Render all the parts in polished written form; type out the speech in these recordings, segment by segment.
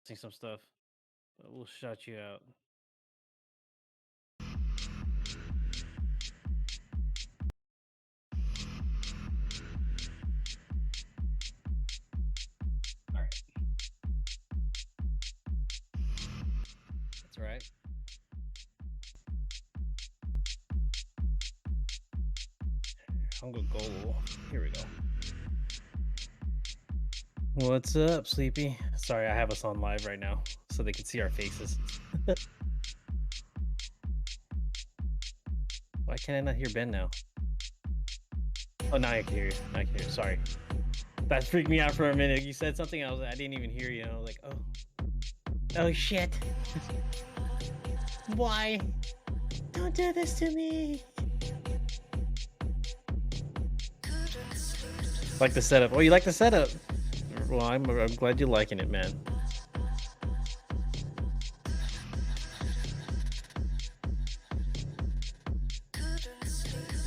See some stuff, but we'll shout you out. All right, that's right. I'm gonna go. Here we go. What's up, Sleepy? Sorry, I have us on live right now so they can see our faces. Why can't I not hear Ben now? Oh, now I can hear you. Now I can hear you. Sorry. That freaked me out for a minute. You said something, I didn't even hear you. I was like, oh shit. Why? Don't do this to me. Like the setup. Oh, you like the setup? Well, I'm glad you're liking it, man.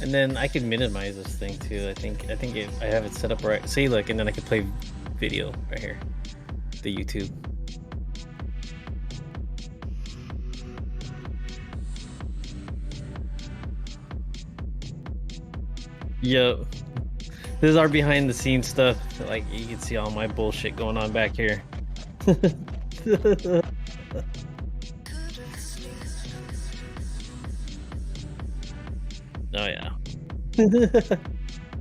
And then I can minimize this thing too. I have it set up right. See, look, and then I can play video right here, the YouTube. Yo, this is our behind the scenes stuff. Like, you can see all my bullshit going on back here. Oh yeah.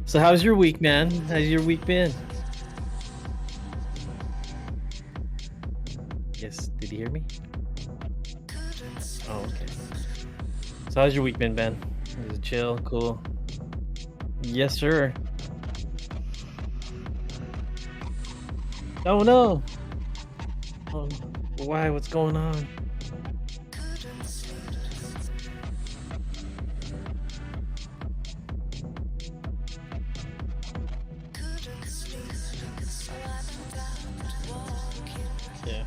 So how's your week, man? How's your week been? Yes, did you hear me? Oh, okay. So how's your week been, Ben? Is it chill? Cool? Yes, sir. Oh no! Oh, why? What's going on? Yeah.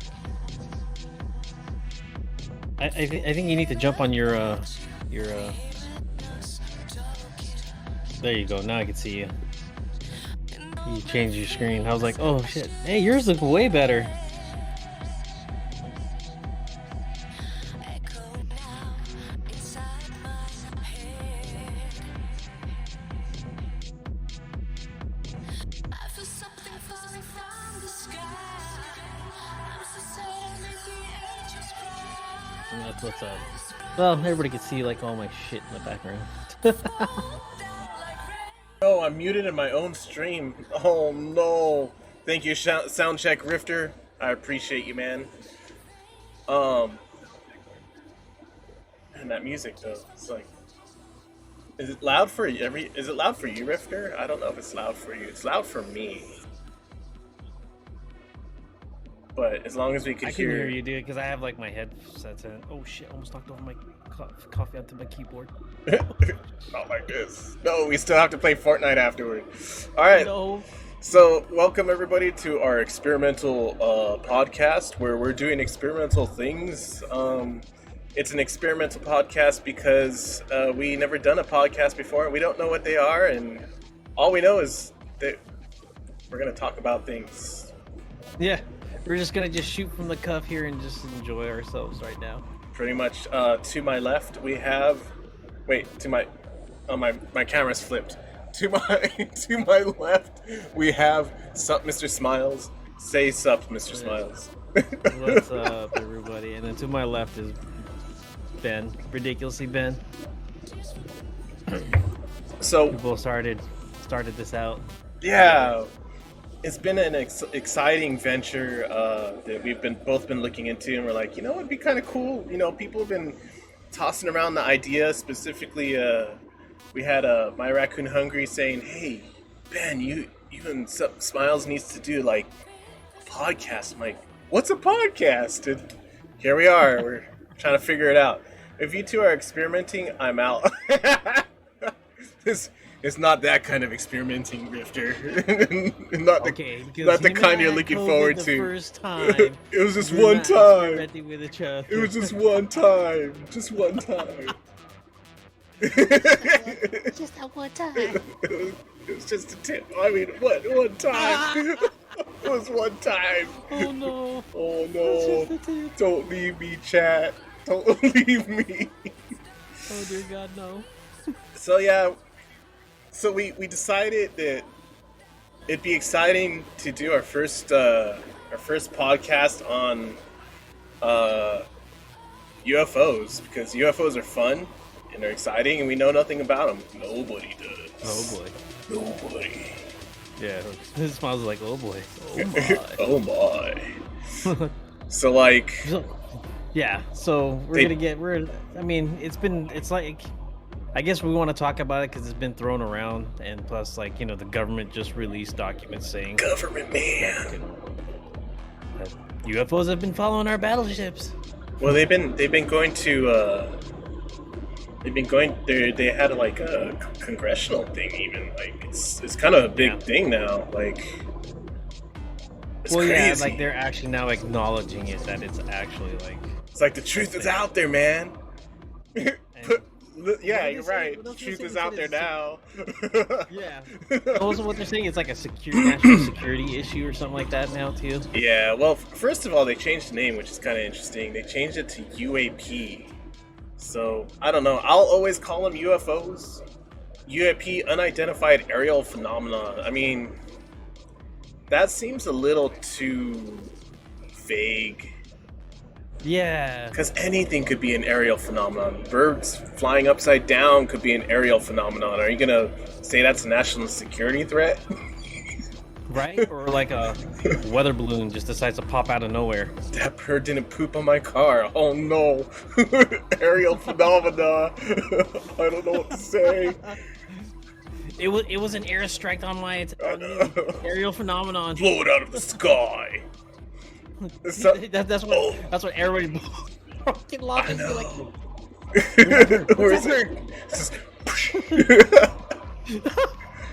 I think you need to jump on your there you go. Now I can see you. You changed your screen. I was like, oh shit. Hey, yours look way better. And that's what's up. Well, everybody can see like all my shit in the background. Oh, I'm muted in my own stream. Oh no. Thank you, Soundcheck Rifter. I appreciate you, man. And that music though, it's like, is it loud for you? Is it loud for you, Rifter? I don't know if it's loud for you. It's loud for me. But as long as we could I can hear you, dude, because I have like my headsets in. Oh shit! Almost knocked over my coffee onto my keyboard. Not like this. No, we still have to play Fortnite afterward. All right. No. So, welcome everybody to our experimental podcast where we're doing experimental things. It's an experimental podcast because we never done a podcast before. We don't know what they are, and all we know is that we're going to talk about things. Yeah, we're just going to just shoot from the cuff here and just enjoy ourselves right now. Pretty much. To my left, we have... Wait, to my... Oh, my camera's flipped. To my left, we have Sup Mr. Smiles. Say sup, Mr. Smiles. What's up, everybody? And then to my left is Ben, ridiculously Ben. So we both started this out. Yeah, it's been an exciting venture that we've both been looking into, and we're like, you know, it'd be kind of cool. You know, people have been tossing around the idea. Specifically, we had My Raccoon Hungry saying, "Hey, Ben, you and Sup Smiles needs to do like a podcast." I'm like, "What's a podcast?" And here we are. We're trying to figure it out. If you two are experimenting, I'm out. It's not that kind of experimenting, Rifter. not the kind you're looking forward to. First time. It was just one time. With each other. It was just one time. Just one time. Just that one time. It was just a tip. I mean, what? One time. It was one time. Oh no. Oh That's no. just the tip. Don't leave me, chat. Don't leave me. Oh dear God, no. So yeah, so we decided that it'd be exciting to do our first podcast on UFOs because UFOs are fun and they're exciting and we know nothing about them. Nobody does. Oh boy. Nobody. Yeah, this smells like oh boy. Oh my. Oh my. So like, yeah, so I mean, it's like, I guess we want to talk about it because it's been thrown around, and plus, like, the government just released documents saying government man. that UFOs have been following our battleships. Well, they've been going to they had like a congressional thing even, like it's kind of a big thing now, like it's crazy. Yeah, like they're actually now acknowledging it, that it's actually like, it's like the truth is out there, man. Yeah, you're right. The truth is out there now. Yeah. Also, what they're saying is like a national security issue or something like that now too. Yeah. Well, first of all, they changed the name, which is kind of interesting. They changed it to UAP. So I don't know. I'll always call them UFOs. UAP, unidentified aerial phenomena. I mean, that seems a little too vague. Yeah. Because anything could be an aerial phenomenon. Birds flying upside down could be an aerial phenomenon. Are you going to say that's a national security threat? Right? Or like a weather balloon just decides to pop out of nowhere. That bird didn't poop on my car. Oh no. Aerial phenomena. I don't know what to say. It was an airstrike on my aerial phenomenon. Blow it out of the sky. That's what everybody fucking laughing like. Where's it?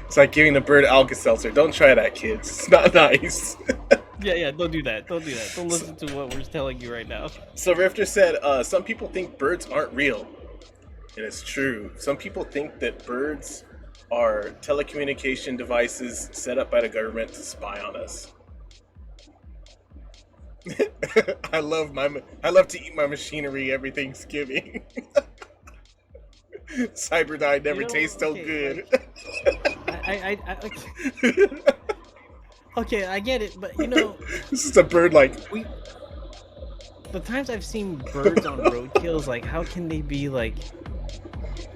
It's like giving the bird Alka-Seltzer. Don't try that, kids. It's not nice. Yeah, don't do that. Don't listen to what we're telling you right now. So Rifter said, some people think birds aren't real. And it's true. Some people think that birds are telecommunication devices set up by the government to spy on us. I love to eat my machinery every Thanksgiving. Cyberdyne never tastes so good. Okay, I get it, but this is a bird like the times I've seen birds on roadkills, like how can they be like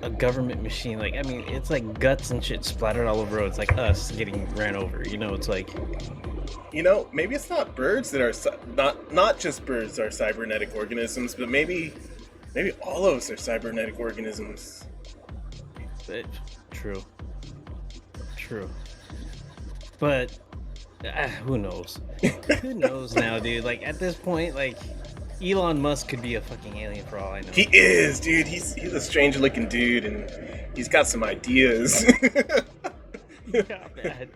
a government machine? Like, I mean, it's like guts and shit splattered all over roads, like us getting ran over. It's like, maybe it's not birds that are not just birds are cybernetic organisms, but maybe all of us are cybernetic organisms. True. But who knows? Who knows now, dude? Like at this point, like Elon Musk could be a fucking alien for all I know. He is, dude. He's a strange looking dude, and he's got some ideas. Yeah, bad.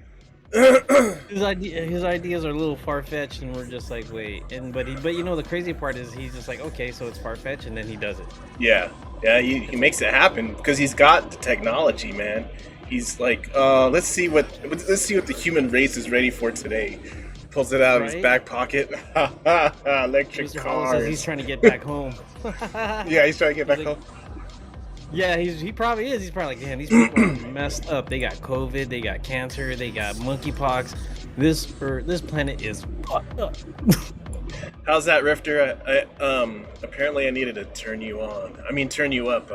His ideas are a little far-fetched, and we're just like, wait. But the crazy part is he's just like, okay, so it's far-fetched, and then he does it. Yeah, he makes it happen because he's got the technology, man. He's like, let's see what the human race is ready for today. Pulls it out of his back pocket. Electric Mr. cars. Says he's trying to get back home. Yeah, he's trying to get back home. Yeah, he probably is. He's probably like, damn, these people are messed up. They got COVID, they got cancer, they got monkeypox. This planet is fucked up. How's that, Rifter? Apparently I needed to turn you on. I mean, turn you up,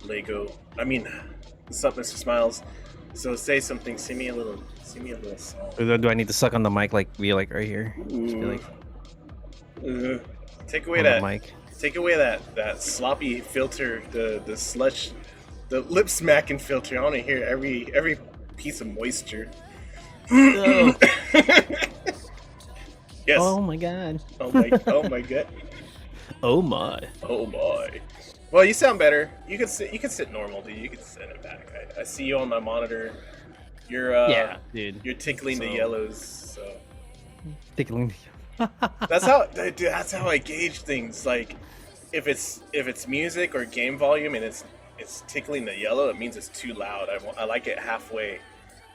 Lego. I mean, what's up, Mr. Smiles? So say something. Sing me a little song. Do I need to suck on the mic, like be like right here? Just be like, take away that mic. Take away that sloppy filter, the slush, the lip smacking filter. I want to hear every piece of moisture. Oh. Yes. Oh my god. Oh my god. Oh my. Oh my. Well, you sound better. You can sit normal, dude. You can sit in the back. I see you on my monitor. You're yeah, dude. You're tickling the yellows. So. Tickling. That's how I gauge things. Like, if it's music or game volume and it's tickling the yellow, it means it's too loud. I like it halfway.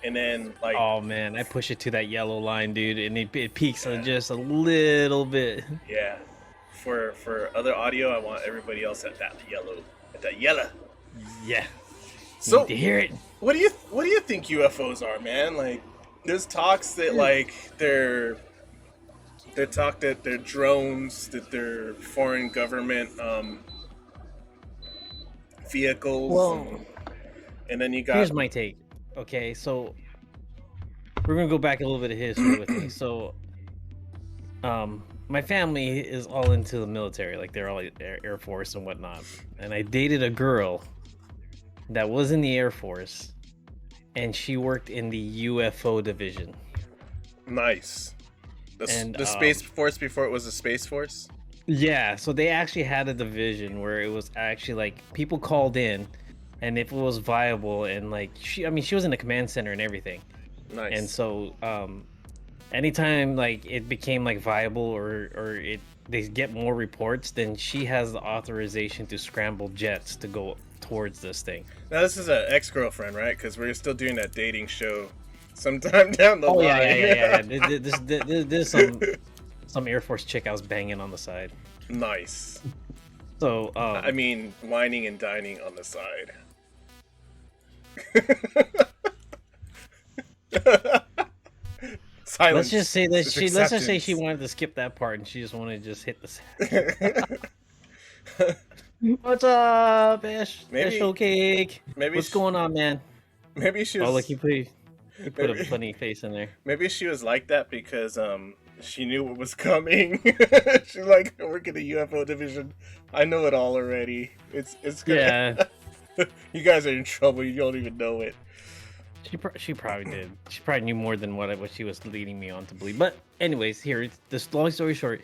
and then like Oh man, I push it to that yellow line, dude, and it peaks just a little bit. yeah. For other audio, I want everybody else at that yellow. Yeah, need So, to hear it. what do you think UFOs are, man? Like, there's talks that like they're talk that they're drones, that they're foreign government vehicles, Well, and then you got here's my take. Okay, so we're gonna go back a little bit of history with me. So, my family is all into the military, like they're all Air Force and whatnot. And I dated a girl that was in the Air Force, and she worked in the UFO division. nice And the Space Force before it was a Space Force. yeah, so they actually had a division where it was actually like people called in, and if it was viable, and like I mean, she was in the command center and everything. And Nice. so, anytime like it became like viable or they get more reports, then she has the authorization to scramble jets to go towards this thing. Now this is an ex-girlfriend, right? Because we're still doing that dating show sometime down the Oh line. yeah. There's some Air Force chick I was banging on the side. Nice. So I mean, whining and dining on the side. Silence. let's just say that is let's just say she acceptance. wanted to skip that part and she just wanted to just hit the. What's up, Ash? Maybe- Ash cake. maybe What's sh- going on, man? Maybe she Oh, was. look, he put a maybe- funny face in there. Maybe she was like that because she knew what was coming. She's like, I work in the UFO division. I know it all already. It's gonna. Yeah, You guys are in trouble. You don't even know it. she probably did. She probably knew more than what she was leading me on to believe. But anyways, here, this long story short.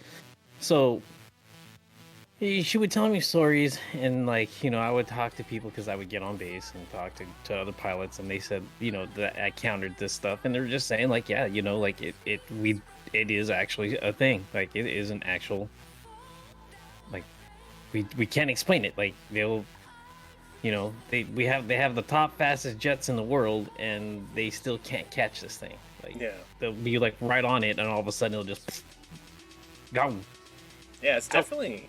So she would tell me stories, and like I would talk to people because I would get on base and talk to other pilots, and they said that I countered this stuff, and they were just saying like yeah, like it is actually a thing, like it is an actual, like we can't explain it, like they'll they have the top fastest jets in the world, and they still can't catch this thing. Like Yeah. they'll be like right on it, and all of a sudden it'll just go. Yeah, it's definitely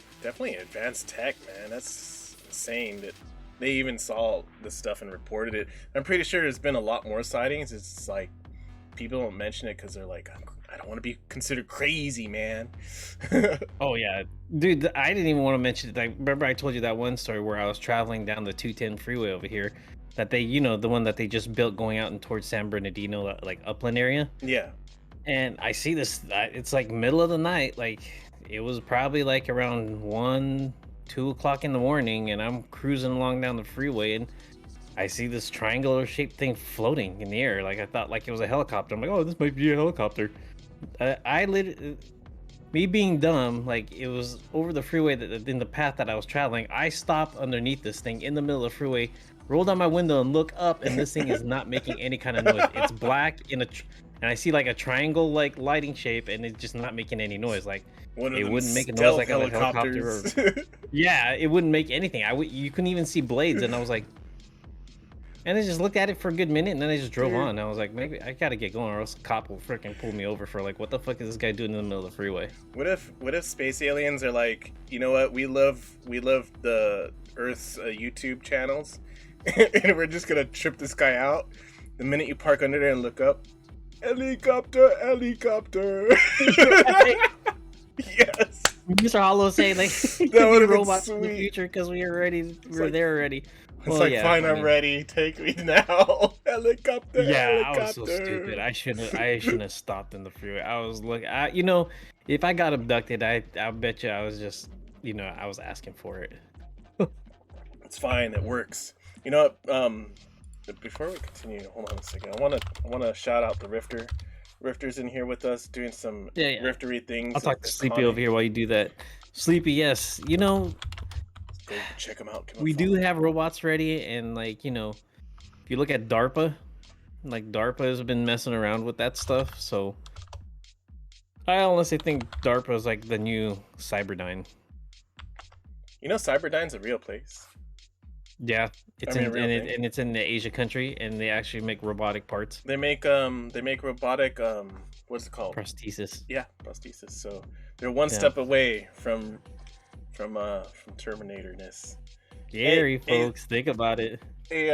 advanced tech, man. That's insane that they even saw this stuff and reported it. I'm pretty sure there's been a lot more sightings. It's like people don't mention it because they're like, I don't want to be considered crazy, man. Oh yeah, dude! I didn't even want to mention it. Like, remember I told you that one story where I was traveling down the 210 freeway over here, that they, the one that they just built going out and towards San Bernardino, like upland area. Yeah. And I see this. It's like middle of the night. Like it was probably like around 1, 2 o'clock in the morning, and I'm cruising along down the freeway, and I see this triangular shaped thing floating in the air. Like I thought like it was a helicopter. I'm like, oh, this might be a helicopter. I literally, me being dumb, like it was over the freeway that in the path that I was traveling. I stopped underneath this thing in the middle of the freeway, roll down my window and look up, and this thing is not making any kind of noise. It's black and I see like a triangle like lighting shape, and it's just not making any noise. Like One of it them wouldn't make a noise like a helicopters. helicopter. Yeah, it wouldn't make anything. You couldn't even see blades, and I was like. And I just looked at it for a good minute, and then I just drove on. I was like, maybe I gotta get going, or else a cop will freaking pull me over for like, what the fuck is this guy doing in the middle of the freeway? What if space aliens are like, you know what? We love the Earth's YouTube channels, and we're just gonna trip this guy out. The minute you park under there and look up, helicopter, helicopter. Yes. Mr. Hollow saying like, That would've been robots in the sweet. future because we're like- there already. It's Well, like, yeah, fine, I I'm mean- ready. Take me now. Helicopter, Yeah, helicopter. I was so stupid. I shouldn't have stopped in the freeway. I was like, if I got abducted, I bet you I was just, I was asking for it. It's fine. It works. You know what? Before we continue, hold on a second. I wanna shout out the Rifter. Rifter's in here with us doing some Yeah. Riftery things. I'll talk to It's Sleepy funny. over here while you do that. Sleepy, yes. Go check them out. Give 'em a We do follow. have robots ready, and like if you look at DARPA, like DARPA has been messing around with that stuff. So I honestly think DARPA is like the new Cyberdyne. You know, Cyberdyne's a real place. Yeah, I it's mean, a in real thing. and it's in the Asia country, and they actually make robotic parts, They make robotic what's it called? prosthesis. Yeah, prosthesis. So they're one Yeah, step away from Terminator-ness. Hey, scary hey, folks. Think about it. hey,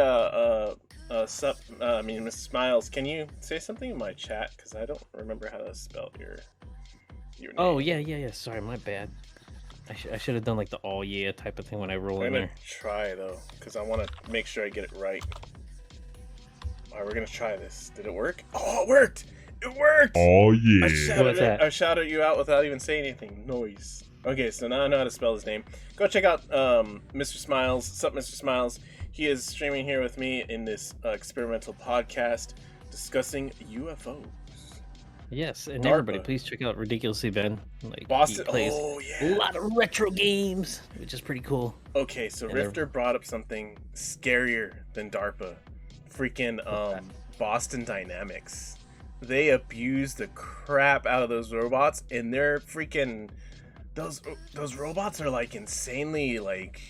sup, I mean, Mr. Smiles, can you say something in my chat? Because I don't remember how to spell your Oh name. yeah, yeah, yeah. Sorry, my bad. I should have done like the all yeah type of thing when I roll I'm in gonna there. try though, because I want to make sure I get it right. All right, we're gonna try this. Did it work? Oh, it worked! It worked! Oh I yeah. shouted What's it. that? I shouted you out without even saying anything. Noise. Okay, so now I know how to spell his name. Go check out Mr. Smiles. Sup, Mr. Smiles. He is streaming here with me in this experimental podcast discussing UFOs. Yes, and everybody, DARPA. please check out Ridiculously Ben. Like he Boston. plays Oh a yeah. lot of retro games, which is pretty cool. Okay, so And they're Rifter brought up something scarier than DARPA. Freaking what's that? Boston Dynamics. They abuse the crap out of those robots, and they're freaking those robots are like insanely like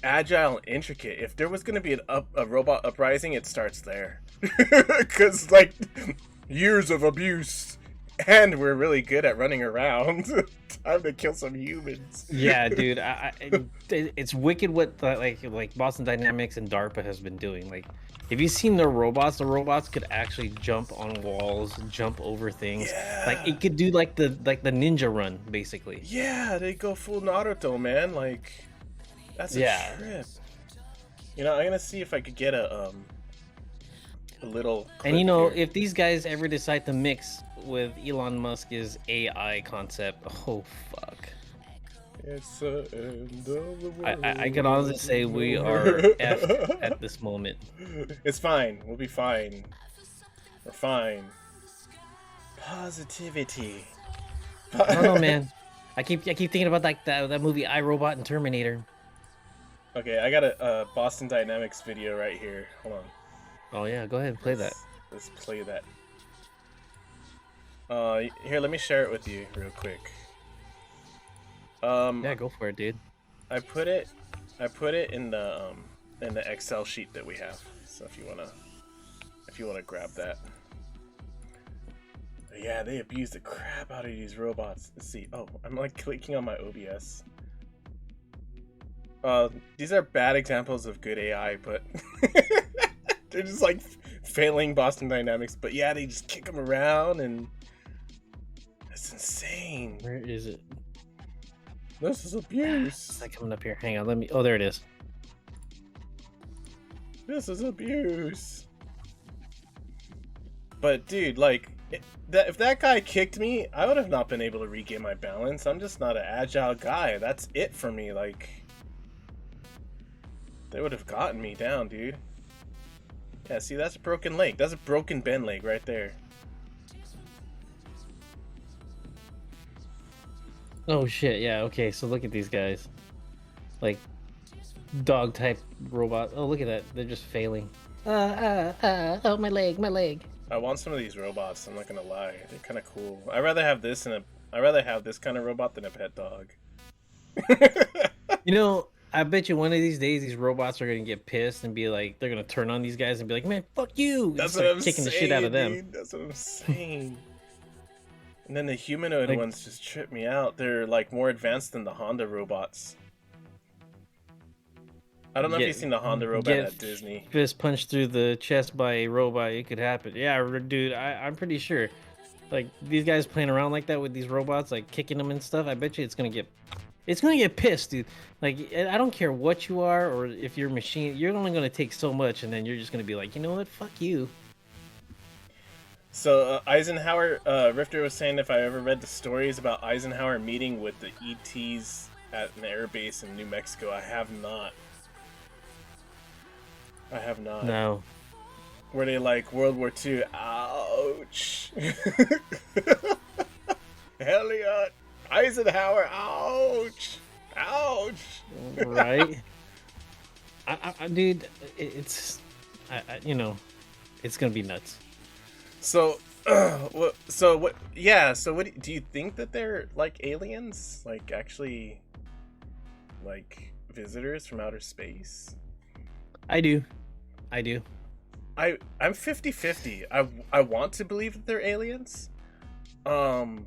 agile and intricate. If there was gonna be a robot uprising, it starts there, because like years of abuse, and we're really good at running around. Time to kill some humans. Yeah, dude, it's wicked what like Boston Dynamics and DARPA has been doing. Like, have you seen the robots? The robots could actually jump on walls, jump over things. Like Yeah. it could do like the ninja run, basically. Yeah, they go full Naruto, man. Like, that's a Yeah. trip. You know, I'm gonna see if I could get a little clip And you know, here. if these guys ever decide to mix with Elon Musk's AI concept, oh fuck. It's the end of the world. I can honestly say we are effed at this moment. It's fine. We'll be fine. We're fine. Positivity. I don't know, man. I keep thinking about like that movie iRobot and Terminator. Okay, I got a Boston Dynamics video right here. Hold on. Oh yeah, go ahead and play that. Let's play that. Here, let me share it with you real quick. Yeah, go for it, dude. I put it in the Excel sheet that we have. So if you wanna grab that. But yeah, they abuse the crap out of these robots. Let's see. Oh, I'm like clicking on my OBS. These are bad examples of good AI, but they're just like failing Boston Dynamics. But yeah, they just kick them around, and it's insane. Where is it? This is It's abuse. not coming up here. Hang on, let me. Oh, there it is. This is abuse. But dude, like, if that guy kicked me, I would have not been able to regain my balance. I'm just not an agile guy. That's it for me. Like, they would have gotten me down, dude. Yeah, see, that's a broken leg. That's a broken Ben leg right there. Oh shit, yeah, okay, so look at these guys. Like dog type robot. Oh, look at that. They're just failing. Oh, my leg, my leg. I want some of these robots. I'm not gonna lie. They're kind of cool. I'd rather have this kind of robot than a pet dog. You know, I bet you one of these days these robots are gonna get pissed and be like, they're gonna turn on these guys and be like, man, fuck you! And That's start what I'm kicking saying, the shit out of them. dude. That's what I'm saying. And then the humanoid Like, ones just trip me out. They're like more advanced than the Honda robots. I don't know if you've seen the Honda robot get at Disney. fist punched through the chest by a robot. It could happen. Yeah, dude, I'm pretty sure. Like these guys playing around like that with these robots, like kicking them and stuff. I bet you it's gonna get pissed, dude. Like I don't care what you are or if you're a machine, you're only gonna take so much, and then you're just gonna be like, you know what, fuck you. So Eisenhower, Rifter was saying if I ever read the stories about Eisenhower meeting with the ETs at an air base in New Mexico. I have not. I have not. No. Were they like World War II? Ouch. Elliot, Eisenhower, ouch. Ouch. Right. Dude, it's, you know, it's gonna be nuts. So, what? Yeah. So, what do you think that they're like aliens? Like actually, like visitors from outer space? I do. I do. I'm 50-50. I want to believe that they're aliens. Um,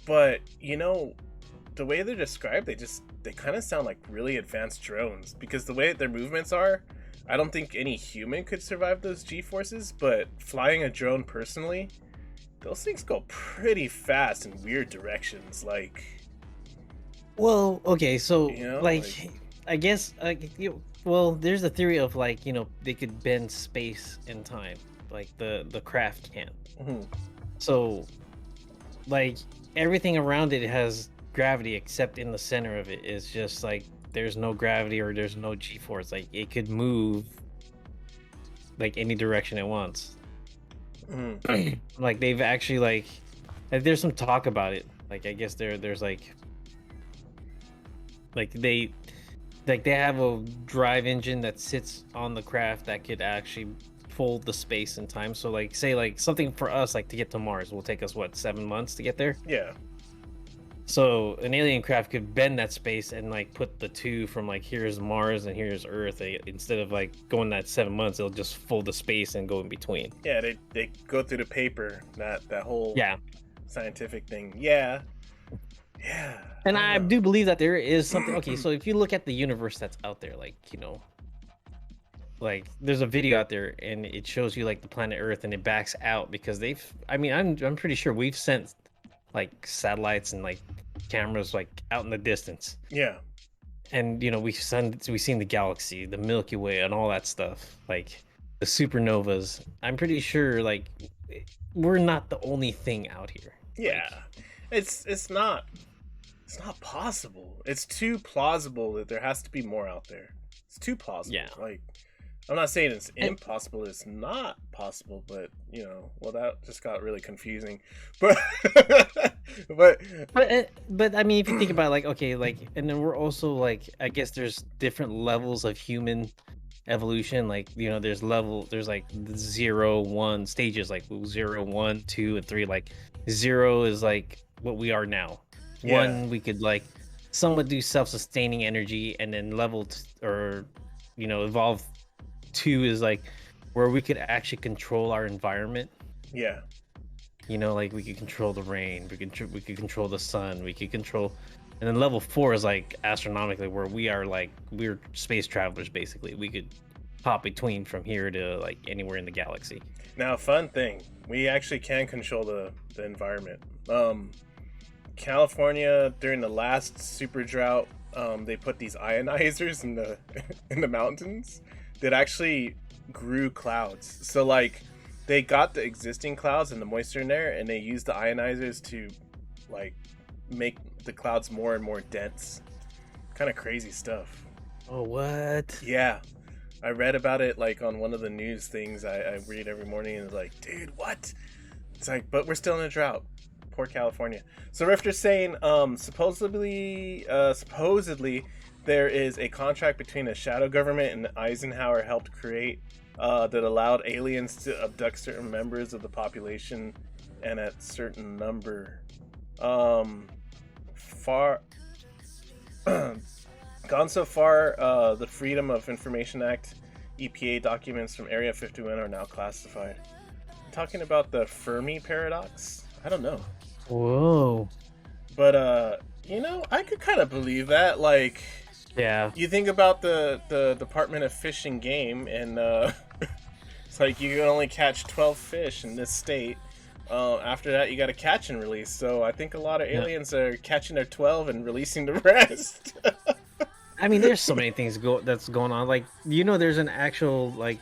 but the way they're described, they kind of sound like really advanced drones because the way their movements are, I don't think any human could survive those G-forces, but flying a drone personally, those things go pretty fast in weird directions. Well, okay, so Like, I guess well, there's a theory of they could bend space and time, like the craft can. mhm, So like everything around it has gravity except in the center of it is just like there's no gravity or there's no g-force, like it could move like any direction it wants. mhm, Like they've actually there's some talk about it, like I guess there's like they have a drive engine that sits on the craft that could actually fold the space and time. So like say like something for us like to get to Mars will take us what 7 months to get there. yeah, So an alien craft could bend that space and like put the two from like here's Mars and here's Earth. Instead of like going that 7 months, they'll just fold the space and go in between. yeah. They go through the paper, that whole Yeah, scientific thing. Yeah, yeah. and I don't I know. do believe that there is something. Okay, so if you look at the universe that's out there, like like there's a video out there and it shows you like the planet Earth and it backs out because they've. I mean, I'm pretty sure we've sent like satellites and like cameras like out in the distance. Yeah, And we've seen the galaxy, the Milky Way, and all that stuff, like the supernovas. I'm pretty sure like we're not the only thing out here. yeah. Like, It's not possible. It's too plausible that there has to be more out there. It's too plausible. yeah, Like, I'm not saying it's and impossible. It's not possible, but well, that just got really confusing. But but but I mean, if you think about it, like okay, like and then we're also like I guess there's different levels of human evolution. Like there's like 0, 1 stages, like 0, 1, 2, and 3. Like 0 is like what we are now. yeah, 1 we could like somewhat do self-sustaining energy, and then or evolve. 2 is like where we could actually control our environment. yeah, Like we could control the rain, we could control the sun, we could control. And then level 4 is like astronomically where we're space travelers basically. We could hop between from here to like anywhere in the galaxy. Now, fun thing, we actually can control the environment. California during the last super drought, they put these ionizers in the in the mountains that actually grew clouds. So like they got the existing clouds and the moisture in there, and they used the ionizers to like make the clouds more and more dense. Kind of crazy stuff. Oh, what? Yeah, I read about it like on one of the news things I read every morning, and it's like, dude, what? It's like, but we're still in a drought. Poor California. So Rifter's saying, supposedly, there is a contract between a shadow government and Eisenhower helped create that allowed aliens to abduct certain members of the population and at certain number. Far gone so far, the Freedom of Information Act EPA documents from Area 51 are now classified. Talking about the Fermi paradox? I don't know. Whoa. But I could kind of believe that. Like, Yeah. you think about the Department of Fish and Game, and it's like you can only catch 12 fish in this state. After that, you got to catch and release. So I think a lot of Yeah. aliens are catching their 12 and releasing the rest. I mean, there's so many things that's going on. Like, there's an actual like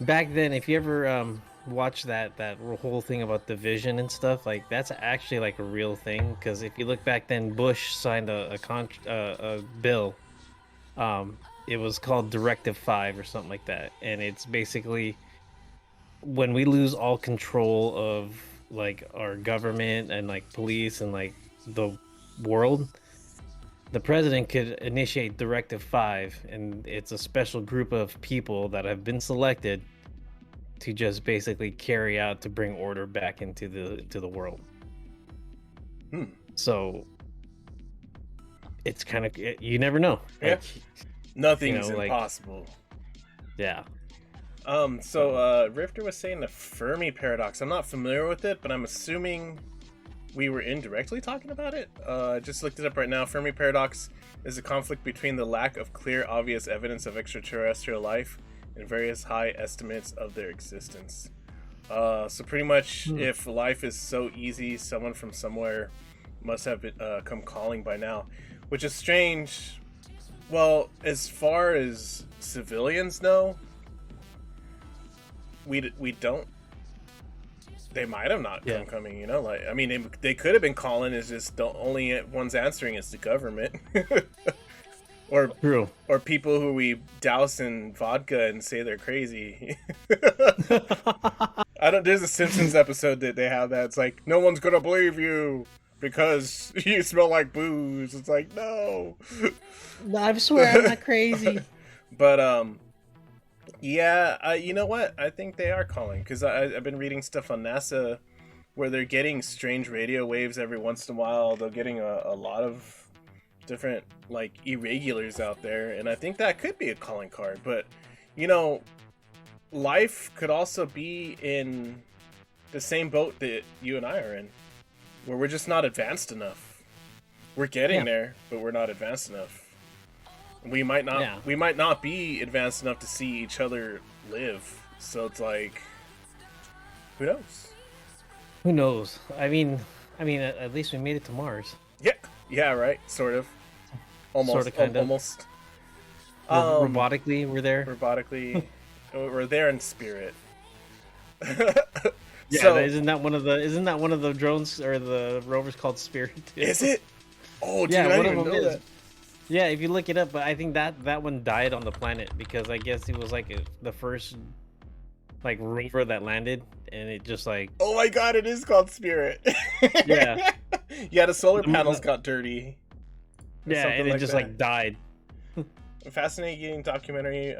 back then. If you ever watch that whole thing about division and stuff, like that's actually like a real thing. Because if you look back then, Bush signed a bill. It was called Directive 5 or something like that, and it's basically when we lose all control of like our government and like police and like the world, the president could initiate Directive 5, and it's a special group of people that have been selected to just basically carry out to bring order back into the world. Hmm. So it's kind of, you never know. Yeah. Like, Nothing's Like, impossible. yeah. So Rifter was saying the Fermi paradox. I'm not familiar with it, but I'm assuming we were indirectly talking about it. I just looked it up right now. Fermi paradox is a conflict between the lack of clear, obvious evidence of extraterrestrial life and various high estimates of their existence. So pretty much, if life is so easy, someone from somewhere must have come calling by now, which is strange. Well, as far as civilians know, we don't. They might have not come coming, you know. Like, I mean, they could have been calling. Is just the only ones answering is the government, or True. or people who we douse in vodka and say they're crazy. I don't. There's a Simpsons episode that they have that. It's like, no one's gonna believe you because you smell like booze. It's like, no. I swear I'm not crazy. But yeah, you know what? I think they are calling, because I've been reading stuff on NASA where they're getting strange radio waves every once in a while. They're getting a lot of different, like, irregulars out there, and I think that could be a calling card. But, you know, life could also be in the same boat that you and I are in, where we're just not advanced enough. We're getting there, but we're not advanced enough. We might not be advanced enough to see each other live. So it's like, who knows? Who knows? I mean, at least we made it to Mars. Yeah, right. Sort of. Almost. Sort of, kind of. Almost. Robotically, we're there. Robotically, we're there in spirit. Yeah, so, isn't that one of the drones or the rovers called Spirit? Is it? Oh, dude, yeah, I one didn't of them even know is. that. Yeah, if you look it up, but I think that one died on the planet because I guess it was like the first like rover that landed, and it just like. Oh my God! It is called Spirit. Yeah. Yeah, the solar panels got dirty. Yeah, and it just like died. A fascinating documentary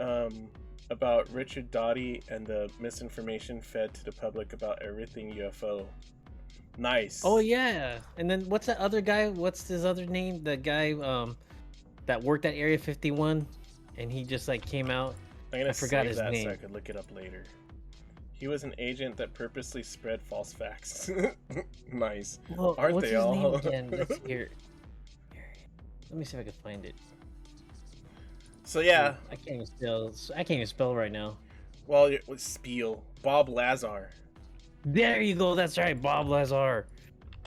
about Richard Doty and the misinformation fed to the public about everything UFO. Nice. Oh yeah, and then what's that other guy? What's his other name? The guy that worked at Area 51, and he just like came out. I forgot his name, so I name. could look it up later. He was an agent that purposely spread false facts. Nice. Well, Aren't what's they his all? name again? Let's hear. Let me see if I can find it. So yeah, I can't even spell right now. well, it was Spiel. Bob Lazar. There you go. That's right, Bob Lazar.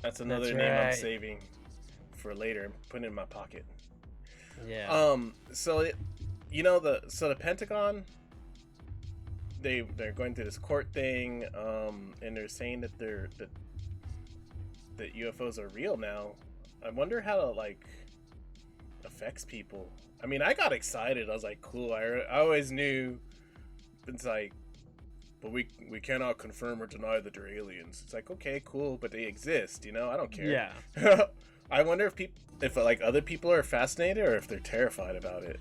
That's another That's name I'm right. saving for later and putting in my pocket. Yeah. So the Pentagon, they're going through this court thing, and they're saying that that UFOs are real now. I wonder how it like affects people. I mean, I got excited. I was like, cool. I always knew. It's like, but we cannot confirm or deny that they're aliens. It's like, okay, cool, but they exist. You know, I don't care. Yeah. I wonder if like other people are fascinated or if they're terrified about it.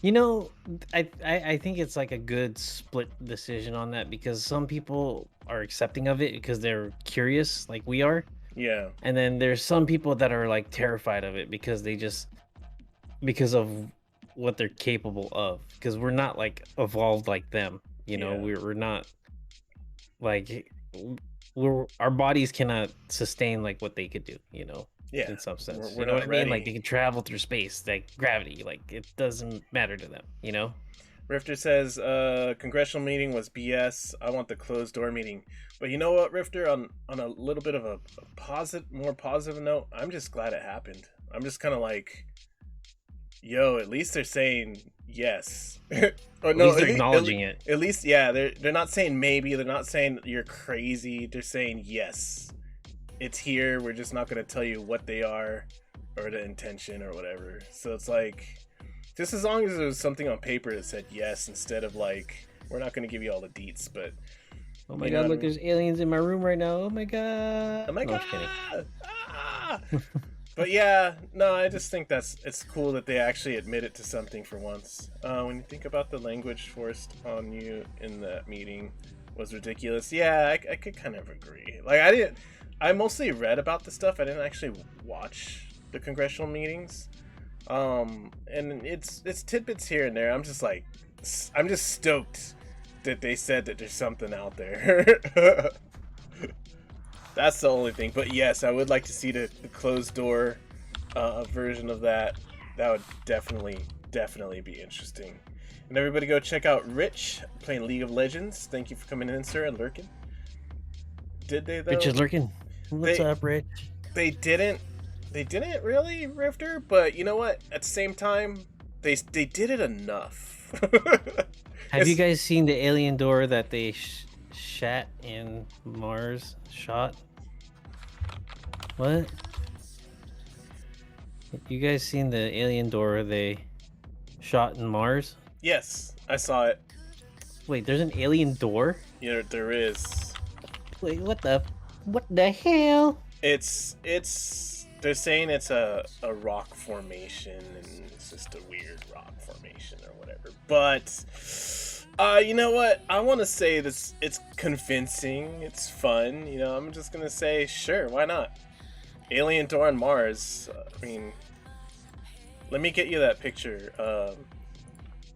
You know, I think it's like a good split decision on that because some people are accepting of it because they're curious, like we are. Yeah. And then there's some people that are like terrified of it because because of what they're capable of. Because we're not like evolved like them, you know. Yeah. We're not like our bodies cannot sustain like what they could do, you know. Yeah. In some sense, We're you know what not I mean? ready. Like they can travel through space, like gravity, like it doesn't matter to them, you know. Rifter says, congressional meeting was BS. I want the closed door meeting. But you know what, Rifter, on a little bit of a more positive note, I'm just glad it happened. I'm just kind of like, yo, at least they're saying yes. At least they're acknowledging it. At least, yeah, they're not saying maybe. They're not saying you're crazy. They're saying yes. It's here. We're just not going to tell you what they are or the intention or whatever. So it's like, just as long as there was something on paper that said yes instead of like, we're not going to give you all the deets, but... Oh my god, look, there's aliens in my room right now. Oh my god. Oh my No, god! I'm just kidding. Ah! But yeah, no, I just think it's cool that they actually admit it to something for once. When you think about the language forced on you in that meeting was ridiculous. Yeah, I could kind of agree. Like I mostly read about the stuff. I didn't actually watch the congressional meetings. And it's tidbits here and there. I'm just stoked that they said that there's something out there. That's the only thing. But yes, I would like to see the closed door version of that. That would definitely be interesting. And everybody go check out Rich playing League of Legends. Thank you for coming in, sir, and lurking. Did they though? Rich is lurking. What's up, Rich? They didn't really, Rifter, but you know what? At the same time, they did it enough. Have you guys seen the alien door that they shot in Mars? Shot? What? You guys seen the alien door they shot in Mars? Yes, I saw it. Wait, there's an alien door? Yeah, there is. Wait, what the hell? It's they're saying it's a rock formation, and it's just a weird rock formation or whatever. But you know what? I want to say this. It's convincing. It's fun. You know, I'm just gonna say sure. Why not? Alien door on Mars. I mean, let me get you that picture,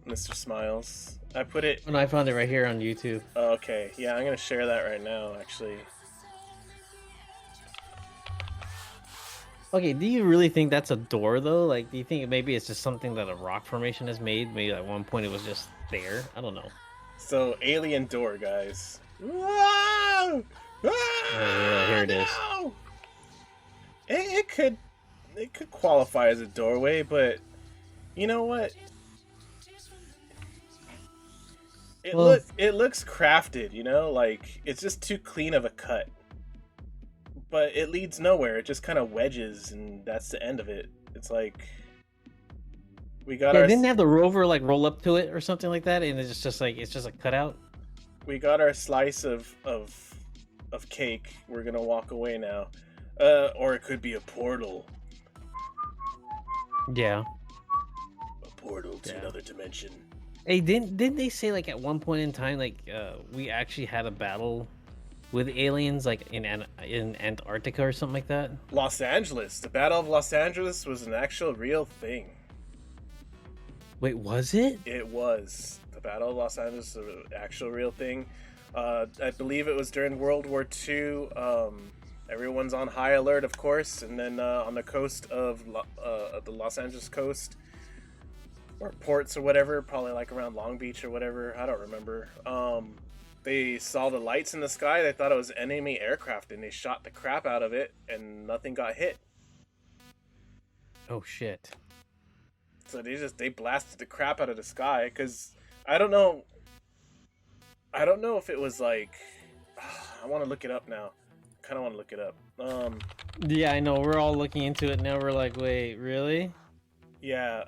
Mr. Smiles. I put it. And I found it right here on YouTube. Okay, yeah, I'm gonna share that right now, actually. Okay, do you really think that's a door though? Like, do you think maybe it's just something that a rock formation has made? Maybe at one point it was just there. I don't know. So, alien door, guys. Whoa! Yeah, here it is. No! It could qualify as a doorway, but you know what? It looks crafted, you know, like it's just too clean of a cut. But it leads nowhere. It just kind of wedges, and that's the end of it. It's like we got our. Didn't they have the rover like roll up to it or something like that, and it's just a cutout. We got our slice of cake. We're gonna walk away now, or it could be a portal. Yeah. A portal to another dimension. Hey, didn't they say like at one point in time like we actually had a battle with aliens like in Antarctica or something like that? Los Angeles. The Battle of Los Angeles was an actual real thing. Wait, was it? It was. The Battle of Los Angeles was an actual real thing. I believe it was during World War II. Everyone's on high alert, of course, and then on the coast of the Los Angeles coast, or ports or whatever, probably like around Long Beach or whatever, I don't remember. They saw the lights in the sky, they thought it was enemy aircraft, and they shot the crap out of it, and nothing got hit. Oh shit. So they blasted the crap out of the sky, because I don't know if it was like, I want to look it up now. I kind of want to look it up. Yeah, I know, we're all looking into it now. We're like, wait, really? Yeah,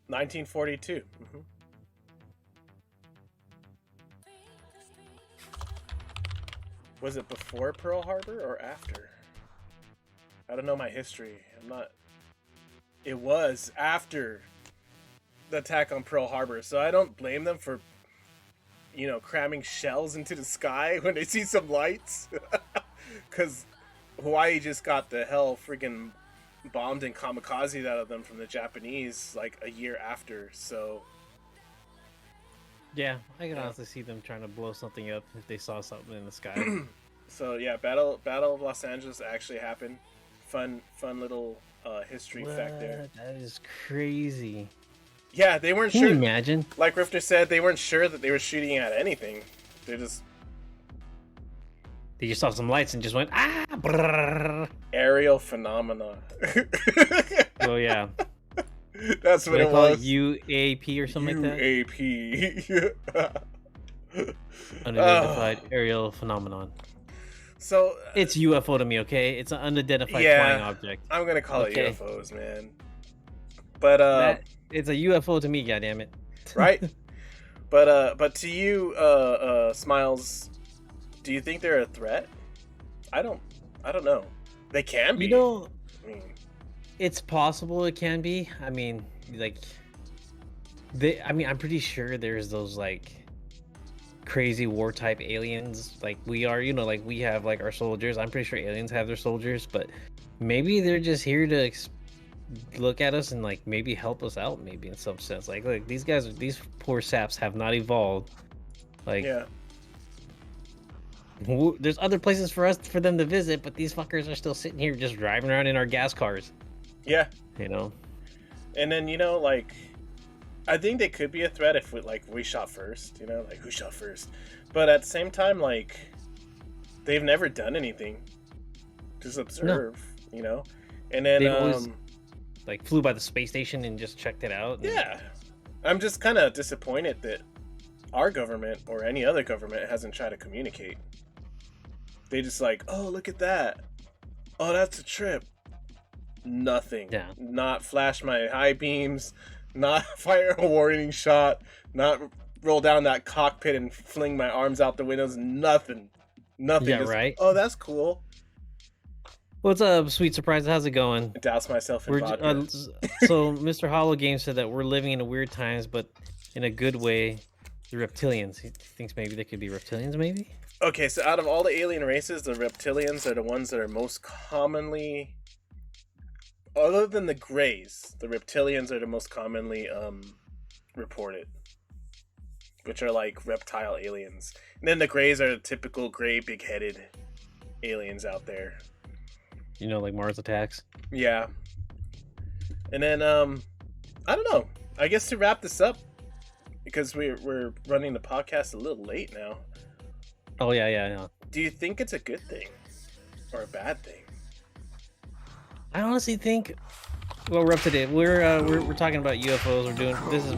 1942. Mm-hmm. Was it before Pearl Harbor or after? I don't know my history. It was after the attack on Pearl Harbor, so I don't blame them for, cramming shells into the sky when they see some lights. Because Hawaii just got the hell freaking bombed and kamikaze out of them from the Japanese like a year after, so yeah, I can honestly see them trying to blow something up if they saw something in the sky. So yeah, Battle of Los Angeles actually happened. Fun little history fact there. That is crazy. Yeah, they weren't Can sure. you imagine? Like Rifter said, they weren't sure that they were shooting at anything. They just saw some lights and just went brrr. Aerial phenomena. Oh yeah. That's what it was. UAP or something like that? UAP. Unidentified aerial phenomenon. So it's UFO to me, okay? It's an unidentified flying object. I'm gonna call it UFOs, man. But it's a UFO to me, goddammit. Right? But to you, Smiles, do you think they're a threat? I don't know. They can be. It's possible it can be. I mean, like, I'm pretty sure there's those like crazy war type aliens like we are. Like we have like our soldiers. I'm pretty sure aliens have their soldiers, but maybe they're just here to look at us and like maybe help us out, maybe in some sense. Like, look, these guys, these poor saps have not evolved. Like, Yeah. there's other places for them to visit, but these fuckers are still sitting here just driving around in our gas cars. Yeah. You know? And then, like, I think they could be a threat if we shot first, like who shot first. But at the same time, like, they've never done anything. Just No, observe, And then they've always like flew by the space station and just checked it out. And... yeah. I'm just kind of disappointed that our government or any other government hasn't tried to communicate. They just like, oh, look at that. Oh, that's a trip. Nothing. Yeah. Not flash my high beams, not fire a warning shot, not roll down that cockpit and fling my arms out the windows. Nothing. Nothing. Yeah, just, right. oh, that's cool. What's up, sweet surprise? How's it going? I douse myself in vodka. So Mr. Hollow Game said that we're living in weird times, but in a good way. The reptilians. He thinks maybe there could be reptilians, maybe? Okay, so out of all the alien races, the reptilians are the ones that are most commonly, other than the Greys, the reptilians are the most commonly reported, which are like reptile aliens. And then the Greys are the typical gray, big-headed aliens out there. Like Mars Attacks? Yeah. And then, I don't know. I guess to wrap this up, because we're running the podcast a little late now. Oh, yeah. Do you think it's a good thing or a bad thing? I honestly think, well, we're up to date. We're talking about UFOs. This is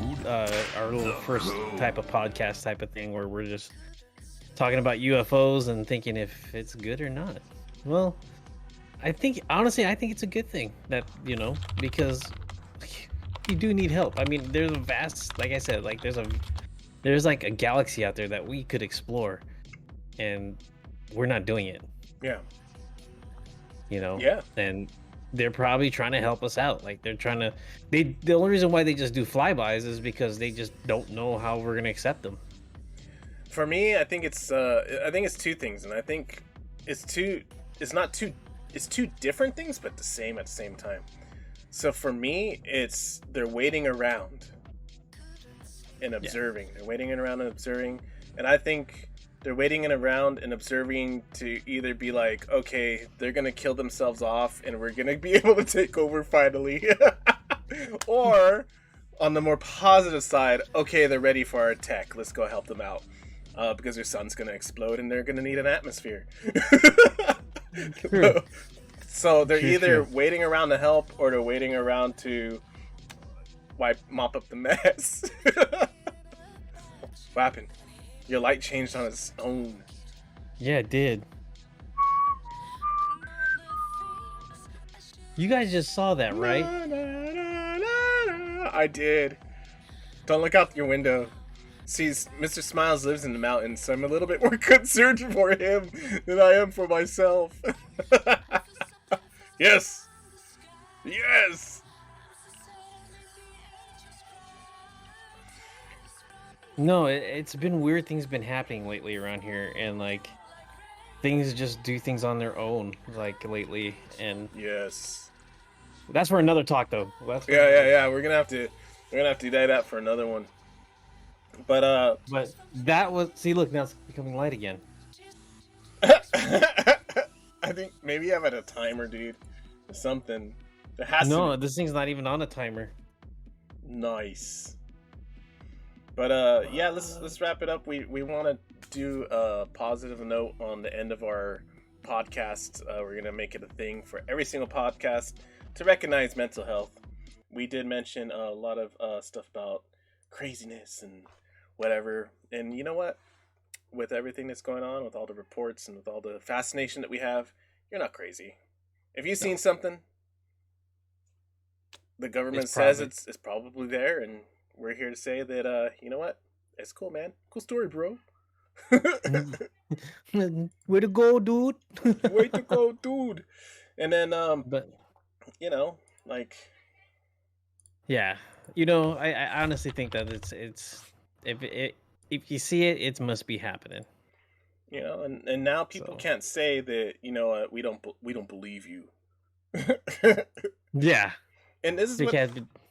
our little first type of podcast type of thing where we're just talking about UFOs and thinking if it's good or not. Well, honestly, I think it's a good thing that, because you do need help. I mean, there's a vast, like I said, like there's like a galaxy out there that we could explore, and we're not doing it. Yeah. Yeah. And they're probably trying to help us out. Like the only reason why they just do flybys is because they just don't know how we're gonna accept them. For me, I think it's two things, and I think it's two different things, but the same at the same time. So for me, it's they're waiting around and observing. Yeah. They're waiting around and observing, and I think they're waiting around and observing to either be like, okay, they're gonna kill themselves off, and we're gonna be able to take over finally, or on the more positive side, okay, they're ready for our tech. Let's go help them out because their sun's gonna explode and they're gonna need an atmosphere. So they're either waiting around to help or they're waiting around to mop up the mess. What happened? Your light changed on its own. Yeah, it did. You guys just saw that, right? I did. Don't look out your window. See, Mr. Smiles lives in the mountains, so I'm a little bit more concerned for him than I am for myself. Yes! Yes! No, it's been weird things been happening lately around here, and like things just do things on their own, like lately, and yes, that's for another talk though. Yeah. We're gonna have to do that for another one. But that was look, now it's becoming light again. I think maybe you have it a timer, dude, or something. There has no, this thing's not even on a timer. Nice. But yeah, let's wrap it up. We want to do a positive note on the end of our podcast. We're gonna make it a thing for every single podcast to recognize mental health. We did mention a lot of stuff about craziness and whatever, and you know what? With everything that's going on, with all the reports and with all the fascination that we have, you're not crazy. If you've seen something, the government says it's probably there, and we're here to say that, you know what? It's cool, man. Cool story, bro. Way to go, dude. Way to go, dude. And then, but like, yeah, I honestly think that it's if you see it, it must be happening. And now people can't say that, we don't believe you. Yeah. And this is Big what.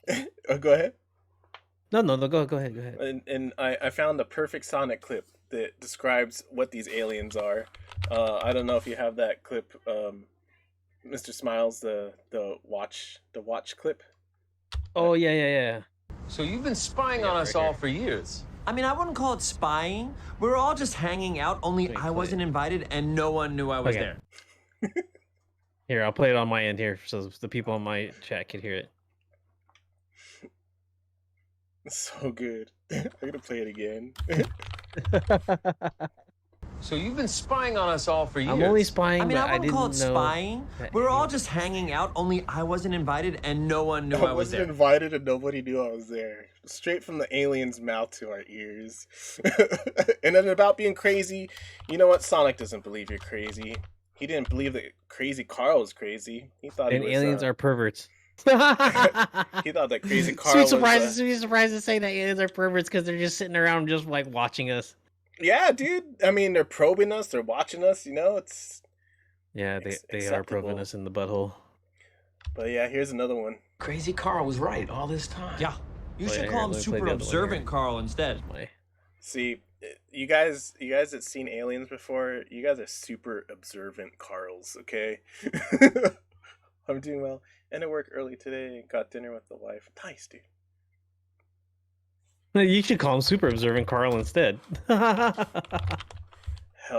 cat. Oh, go ahead. No. Go ahead. Go ahead. And I found the perfect Sonic clip that describes what these aliens are. I don't know if you have that clip, Mr. Smiles, the watch clip. Oh yeah. So you've been spying Yeah, on it's us right all here. for years. I mean, I wouldn't call it spying. We were all just hanging out, only Let me I play wasn't it. invited and no one knew I was Okay. there. Here, I'll play it on my end here, so the people on my chat can hear it. It's so good. I'm gonna play it again. So you've been spying on us all for years. I'm only spying, I mean, but I wouldn't call it didn't know spying. that We were all anyone just was hanging out, only I wasn't invited and no one knew I I was wasn't there. invited and nobody knew I was there. Straight from the alien's mouth to our ears. And then about being crazy, you know what? Sonic doesn't believe you're crazy. He didn't believe that Crazy Carl was crazy. He thought and he was. aliens are perverts. He thought that Crazy Carl Sweet was. surprise to say that aliens are perverts because they're just sitting around just like watching us. Yeah, dude. I mean, they're probing us. They're watching us. You know, it's. Yeah, they are acceptable. probing us in the butthole. But yeah, here's another one. Crazy Carl was right all this time. Yeah. You Oh, yeah, should here, call him let me play super the other one observant here. Carl instead. My See, you guys that seen aliens before, you guys are super observant Carls, okay? I'm doing well. Ended work early today. Got dinner with the wife. Nice, dude. You should call him super observant Carl instead. Hell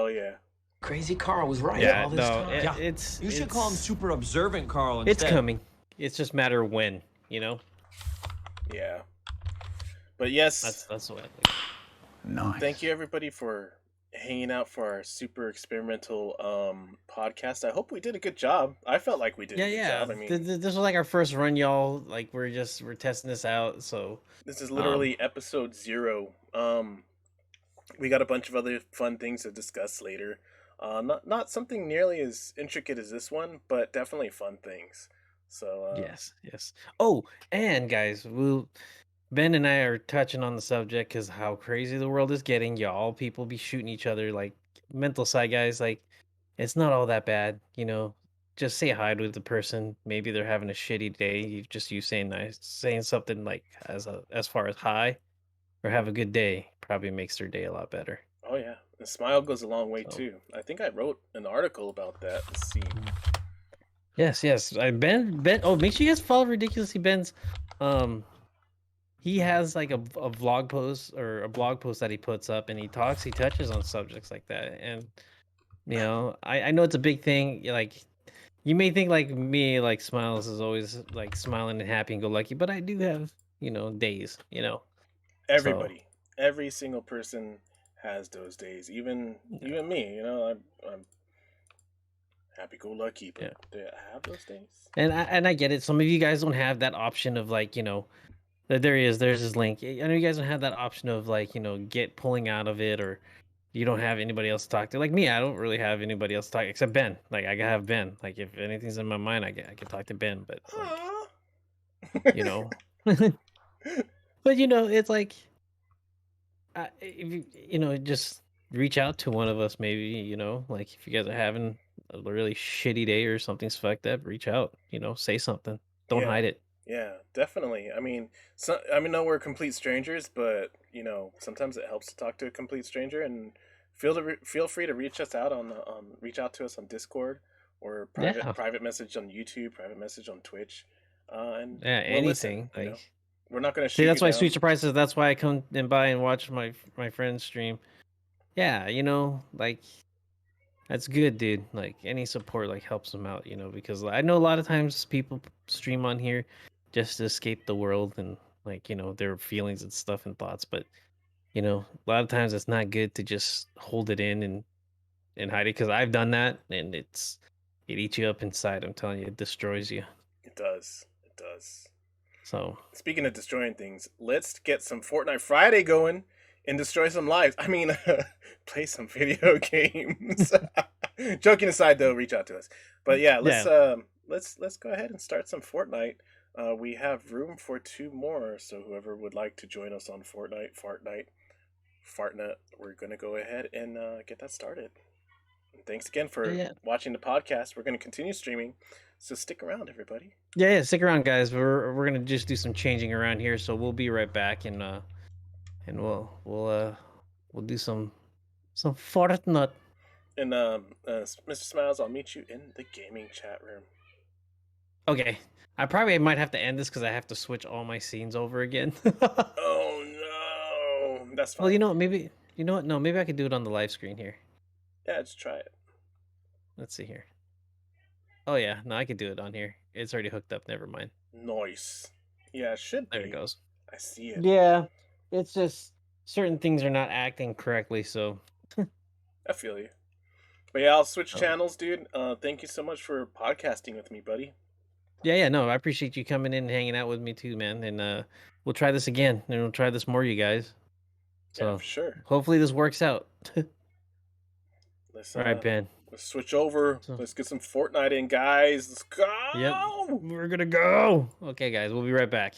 yeah. Crazy Carl was right Yeah, all this no, time. Yeah. it's You should call him super observant Carl It's instead. coming. It's just a matter of when, you know. Yeah. But yes, That's the way I think. Nice. thank you everybody for hanging out for our super experimental podcast. I hope we did a good job. I felt like we did a good job. I mean, This was like our first run, y'all. Like we're testing this out. So this is literally episode 0. We got a bunch of other fun things to discuss later. Not something nearly as intricate as this one, but definitely fun things. So yes. Oh, and guys, Ben and I are touching on the subject because how crazy the world is getting. Y'all people be shooting each other. Like mental side guys, like it's not all that bad, you know. Just say hi to the person. Maybe they're having a shitty day. You saying nice, saying something like as far as hi or have a good day probably makes their day a lot better. oh yeah, the smile goes a long way So. too. I think I wrote an article about that. Let's see. Yes. Ben. Oh, make sure you guys follow Ridiculously Ben's. He has like a vlog post or a blog post that he puts up, and he touches on subjects like that. And you know, I know it's a big thing. Like you may think like me, like Smiles is always like smiling and happy and go lucky, but I do have days. Everybody, every single person has those days. Even me. You know, I'm happy-go-lucky, but do I have those days? And I get it. Some of you guys don't have that option of like there's his link. I know you guys don't have that option of like get pulling out of it, or you don't have anybody else to talk to. Like me, I don't really have anybody else to talk except Ben. Like I have Ben. Like if anything's in my mind, I can talk to Ben. But like, but it's like if you just reach out to one of us. Maybe like if you guys are having a really shitty day or something like that, reach out. Say something. Don't hide it. Yeah, definitely. I mean, no, we're complete strangers, but sometimes it helps to talk to a complete stranger. And feel free to reach us out reach out to us on Discord or private message on YouTube, private message on Twitch, and anything. listen, like we're not going to shoot. See, that's you why down. Sweet Surprises. That's why I come and by and watch my friends stream. Yeah, like that's good, dude. Like any support like helps them out, because I know a lot of times people stream on here just to escape the world and like their feelings and stuff and thoughts, but a lot of times it's not good to just hold it in and hide it, because I've done that and it eats you up inside. I'm telling you, it destroys you. It does. So speaking of destroying things, let's get some Fortnite Friday going and destroy some lives. I mean, play some video games. Joking aside, though, reach out to us. But yeah, let's go ahead and start some Fortnite. We have room for 2 more, so whoever would like to join us on Fortnite, Fartnite, we're gonna go ahead and get that started. Thanks again for watching the podcast. We're going to continue streaming, so stick around, everybody. Yeah, stick around, guys. We're gonna just do some changing around here, so we'll be right back, and we'll do some Fortnite. And Mr. Smiles, I'll meet you in the gaming chat room. Okay, I probably might have to end this because I have to switch all my scenes over again. Oh no, that's fine. Well, maybe No, maybe I could do it on the live screen here. Yeah, just try it. Let's see here. Oh yeah, no, I could do it on here. It's already hooked up. Never mind. Nice. Yeah, it should be. There it goes. I see it. Yeah, it's just certain things are not acting correctly, so. I feel you. But yeah, I'll switch channels, dude. Thank you so much for podcasting with me, buddy. Yeah, no, I appreciate you coming in and hanging out with me too, man. And we'll try this again, and we'll try this more, you guys. So yeah, for sure. Hopefully this works out. All right, Ben. Let's switch over. Let's get some Fortnite in, guys. Let's go. Yep, we're gonna go. Okay, guys, we'll be right back.